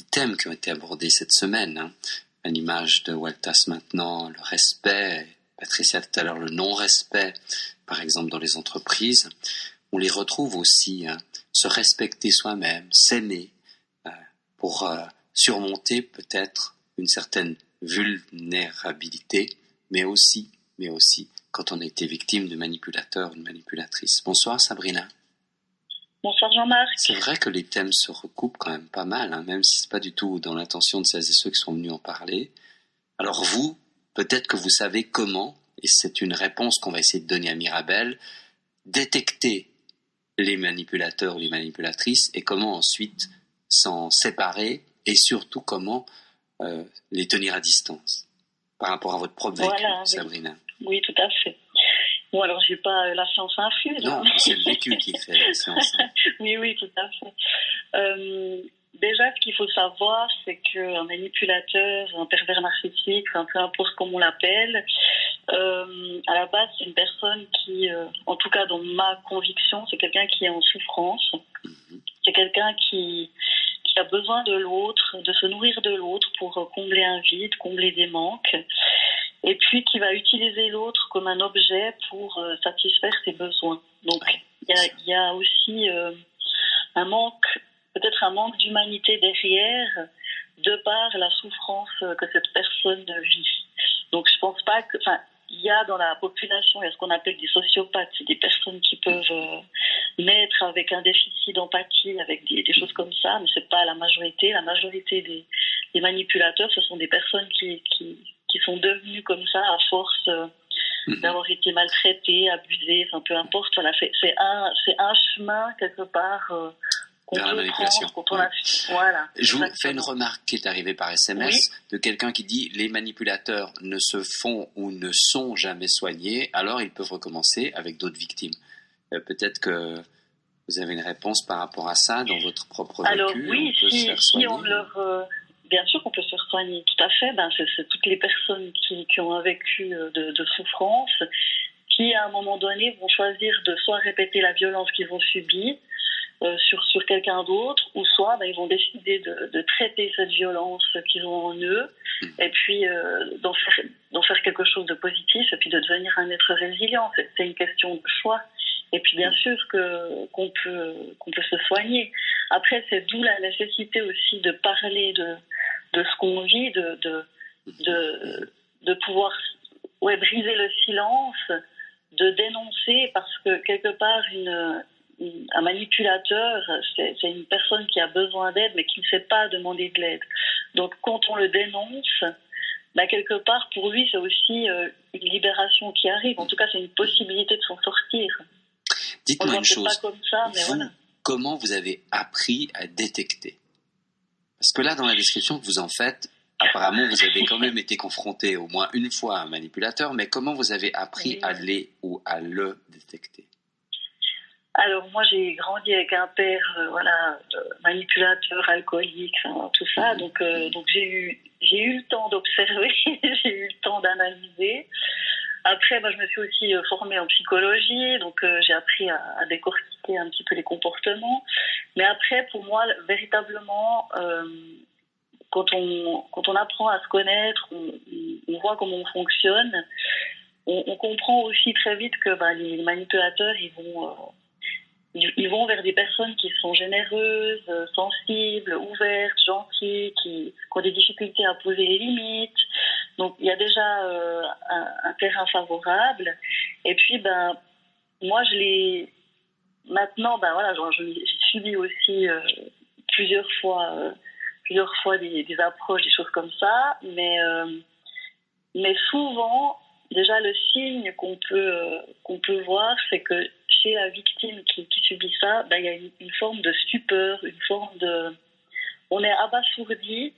thèmes qui ont été abordés cette semaine, hein. À l'image de Waltas maintenant, le respect, Patricia tout à l'heure, le non-respect, par exemple dans les entreprises. On les retrouve aussi, hein, se respecter soi-même, s'aimer, pour surmonter peut-être une certaine vulnérabilité, mais aussi quand on a été victime de manipulateurs ou de manipulatrices. Bonsoir Sabrina. Bonsoir Jean-Marc. C'est vrai que les thèmes se recoupent quand même pas mal, hein, même si c'est pas du tout dans l'intention de celles et ceux qui sont venus en parler. Alors vous, peut-être que vous savez comment, et c'est une réponse qu'on va essayer de donner à Mirabel, détecter les manipulateurs ou les manipulatrices et comment ensuite s'en séparer et surtout comment les tenir à distance par rapport à votre propre vécu, voilà, Sabrina. Oui, tout à fait. Bon, alors, j'ai pas la science infuse. Non, c'est le vécu qui fait la science. Hein. Oui, tout à fait. Déjà, ce qu'il faut savoir, c'est qu'un manipulateur, un pervers narcissique, peu importe comment on l'appelle, à la base, c'est une personne qui, en tout cas dans ma conviction, c'est quelqu'un qui est en souffrance. C'est quelqu'un qui a besoin de l'autre, de se nourrir de l'autre pour combler un vide, combler des manques. Et puis qui va utiliser l'autre comme un objet pour satisfaire ses besoins. Donc il y a aussi peut-être un manque d'humanité derrière, de par la souffrance que cette personne vit. Donc je pense pas que, il y a dans la population, il y a ce qu'on appelle des sociopathes, c'est des personnes qui peuvent naître avec un déficit d'empathie, avec des choses comme ça, mais c'est pas la majorité. La majorité des manipulateurs, ce sont des personnes qui sont devenues comme ça à force d'avoir été maltraitées, abusées, peu importe. Voilà, c'est un chemin quelque part vers la manipulation. Voilà. Je vous fais une remarque qui est arrivée par SMS de quelqu'un qui dit les manipulateurs ne se font ou ne sont jamais soignés, alors ils peuvent recommencer avec d'autres victimes. Peut-être que vous avez une réponse par rapport à ça dans votre propre vécu. Alors oui, on peut se faire soigner, bien sûr qu'on peut se faire soigner, tout à fait. C'est toutes les personnes qui ont un vécu de souffrance, qui à un moment donné vont choisir de soit répéter la violence qu'ils ont subie sur quelqu'un d'autre, ou soit ils vont décider de traiter cette violence qu'ils ont en eux, et puis d'en faire quelque chose de positif, et puis de devenir un être résilient. C'est une question de choix. Et puis bien sûr qu'on peut se soigner. Après, c'est d'où la nécessité aussi de parler de ce qu'on vit, de pouvoir briser le silence, de dénoncer, parce que quelque part un manipulateur, c'est une personne qui a besoin d'aide mais qui ne sait pas demander de l'aide. Donc quand on le dénonce, quelque part pour lui c'est aussi une libération qui arrive. En tout cas, c'est une possibilité de s'en sortir. Dites-moi une chose, pas comme ça, mais voilà. Comment vous avez appris à détecter? Parce que là, dans la description que vous en faites, apparemment, vous avez quand même été confronté au moins une fois à un manipulateur, mais comment vous avez appris à le détecter? Alors, moi, j'ai grandi avec un père, manipulateur, alcoolique, tout ça. Donc j'ai eu le temps d'observer, j'ai eu le temps d'analyser. Après, je me suis aussi formée en psychologie, donc j'ai appris à décortiquer un petit peu les comportements. Mais après, pour moi, véritablement, quand on apprend à se connaître, on voit comment on fonctionne, on comprend aussi très vite que les manipulateurs, ils vont vers des personnes qui sont généreuses, sensibles, ouvertes, gentilles, qui ont des difficultés à poser les limites. Donc, il y a déjà un terrain favorable. Et puis, moi, maintenant, j'ai subi aussi plusieurs fois des approches, des choses comme ça. Mais souvent, déjà, le signe qu'on peut voir, c'est que chez la victime qui subit ça, il y a une forme de stupeur, une forme on est abasourdi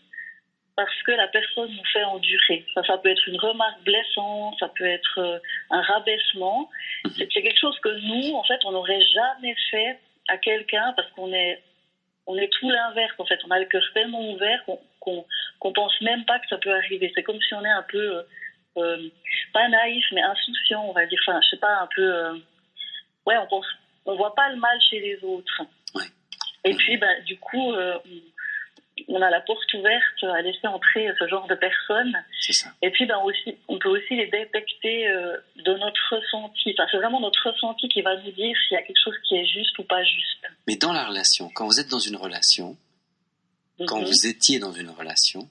parce que la personne nous fait endurer. Ça peut être une remarque blessante, ça peut être un rabaissement. C'est quelque chose que nous, en fait, on n'aurait jamais fait à quelqu'un parce qu'on est tout l'inverse, en fait. On a le cœur tellement ouvert qu'on pense même pas que ça peut arriver. C'est comme si on est un peu, pas naïf, mais insouciant, on va dire. Je sais pas, un peu... on voit pas le mal chez les autres. Ouais. Et puis, du coup, on a la porte ouverte à laisser entrer ce genre de personnes. C'est ça. Et puis on peut aussi les détecter de notre ressenti. Enfin, c'est vraiment notre ressenti qui va nous dire s'il y a quelque chose qui est juste ou pas juste. Mais dans la relation, quand vous êtes dans une relation, quand vous étiez dans une relation,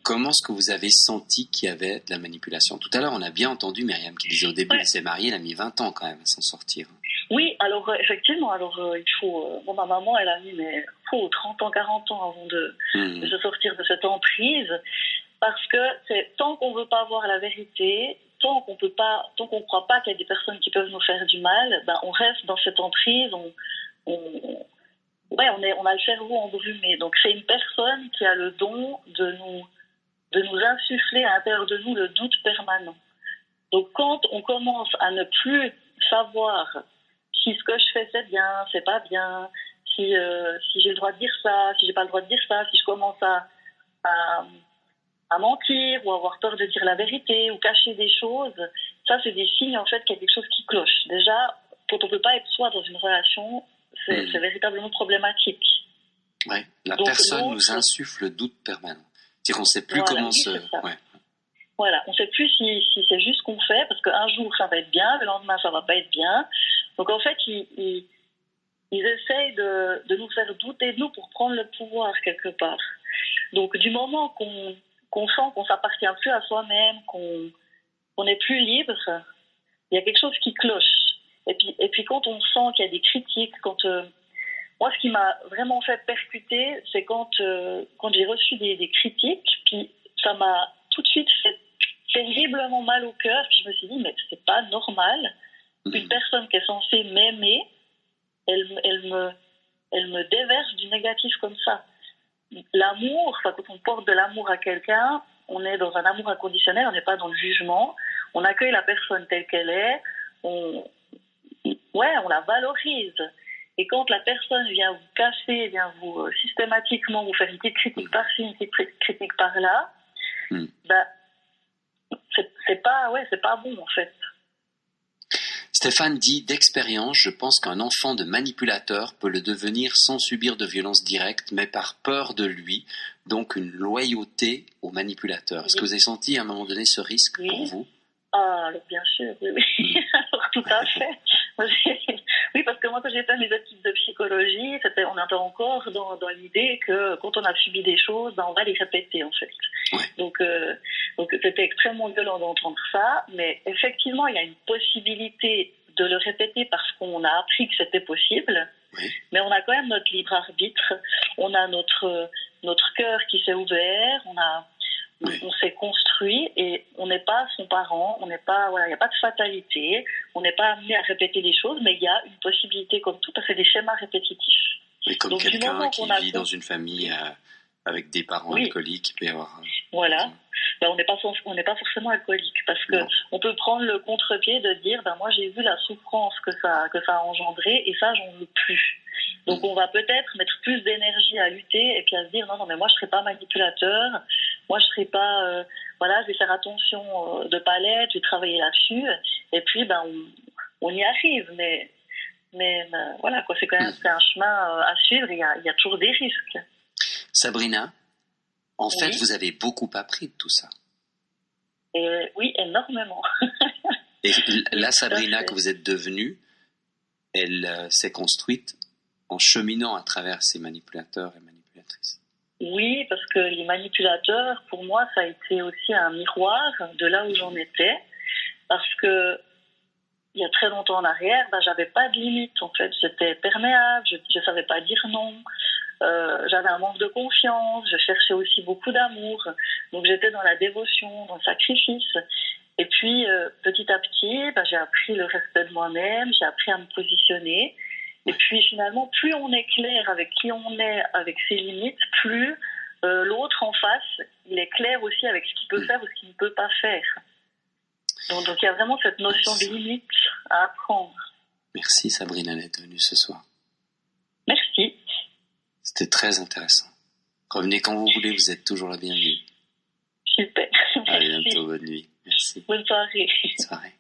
comment est-ce que vous avez senti qu'il y avait de la manipulation? Tout à l'heure, on a bien entendu Myriam qui disait au début, elle s'est mariée, elle a mis 20 ans quand même à s'en sortir. Oui, alors effectivement, il faut... ma maman, elle a mis 30 ans, 40 ans avant de se sortir de cette emprise, parce que c'est tant qu'on veut pas voir la vérité, tant qu'on croit pas qu'il y a des personnes qui peuvent nous faire du mal, on reste dans cette emprise, on a le cerveau embrumé. Donc c'est une personne qui a le don de nous insuffler à l'intérieur de nous le doute permanent. Donc quand on commence à ne plus savoir si ce que je fais c'est bien, c'est pas bien, si j'ai le droit de dire ça, si j'ai pas le droit de dire ça, si je commence à mentir ou avoir peur de dire la vérité ou cacher des choses, ça c'est des signes en fait qu'il y a quelque chose qui cloche. Déjà, quand on peut pas être soi dans une relation, c'est véritablement problématique. Ouais, la personne nous insuffle le doute permanent. C'est-à-dire qu'on ne sait plus comment se... Ouais. Voilà, on ne sait plus si c'est juste ce qu'on fait, parce qu'un jour ça va être bien, le lendemain ça va pas être bien. Donc en fait, ils essayent de nous faire douter de nous pour prendre le pouvoir quelque part. Donc du moment qu'on sent qu'on s'appartient plus à soi-même, qu'on n'est plus libre, il y a quelque chose qui cloche. Et puis quand on sent qu'il y a des critiques, moi ce qui m'a vraiment fait percuter, c'est quand j'ai reçu des critiques, puis ça m'a tout de suite fait terriblement mal au cœur, puis je me suis dit mais c'est pas normal qu'une personne qui est censée m'aimer, elle me déverse du négatif comme ça. L'amour, quand on porte de l'amour à quelqu'un, on est dans un amour inconditionnel, on n'est pas dans le jugement, on accueille la personne telle qu'elle est, on la valorise. Et quand la personne vient vous casser, vient vous systématiquement vous faire une petite critique par-ci, une petite critique par-là, c'est pas bon en fait. Stéphane dit d'expérience, je pense qu'un enfant de manipulateur peut le devenir sans subir de violence directe, mais par peur de lui, donc une loyauté au manipulateur. Est-ce que vous avez senti à un moment donné ce risque pour vous? Ah, alors bien sûr, oui. Alors, tout à fait. Oui, parce que moi, quand j'ai fait mes études de psychologie, on était encore dans l'idée que quand on a subi des choses, on va les répéter, en fait. Ouais. Donc, c'était extrêmement violent d'entendre ça, mais effectivement, il y a une possibilité de le répéter parce qu'on a appris que c'était possible, mais on a quand même notre libre arbitre, on a notre cœur qui s'est ouvert, on s'est construit et on n'est pas son parent, il n'y a pas de fatalité, on n'est pas amené à répéter les choses, mais il y a une possibilité comme tout, parce que c'est des schémas répétitifs. Et comme donc, quelqu'un qui vit dans une famille avec des parents alcooliques, il peut y avoir... Voilà. On n'est pas forcément alcoolique, parce que on peut prendre le contre-pied de dire, moi j'ai vu la souffrance que ça a engendré et ça j'en veux plus. Donc on va peut-être mettre plus d'énergie à lutter et puis à se dire non mais moi je serai pas manipulateur, moi je serai pas je vais faire attention de pas l'être, je vais travailler là-dessus et puis on y arrive, mais voilà quoi, c'est quand même c'est un chemin à suivre, il y a toujours des risques. Sabrina, en fait vous avez beaucoup appris de tout ça. Et oui, énormément. Et la Sabrina que vous êtes devenue, elle s'est construite en cheminant à travers ces manipulateurs et manipulatrices. Oui, parce que les manipulateurs, pour moi, ça a été aussi un miroir de là où j'en étais, parce que il y a très longtemps en arrière, j'avais pas de limite, en fait, j'étais perméable, je savais pas dire non, j'avais un manque de confiance, je cherchais aussi beaucoup d'amour, donc j'étais dans la dévotion, dans le sacrifice. Et puis, petit à petit, j'ai appris le respect de moi-même, j'ai appris à me positionner. Et puis finalement, plus on est clair avec qui on est, avec ses limites, plus l'autre en face, il est clair aussi avec ce qu'il peut faire ou ce qu'il ne peut pas faire. Donc il y a vraiment cette notion de limite à apprendre. Merci Sabrina d'être venue ce soir. Merci. C'était très intéressant. Revenez quand vous voulez, vous êtes toujours la bienvenue. Super. À bientôt, bonne nuit. Merci. Bonne soirée. Bonne soirée.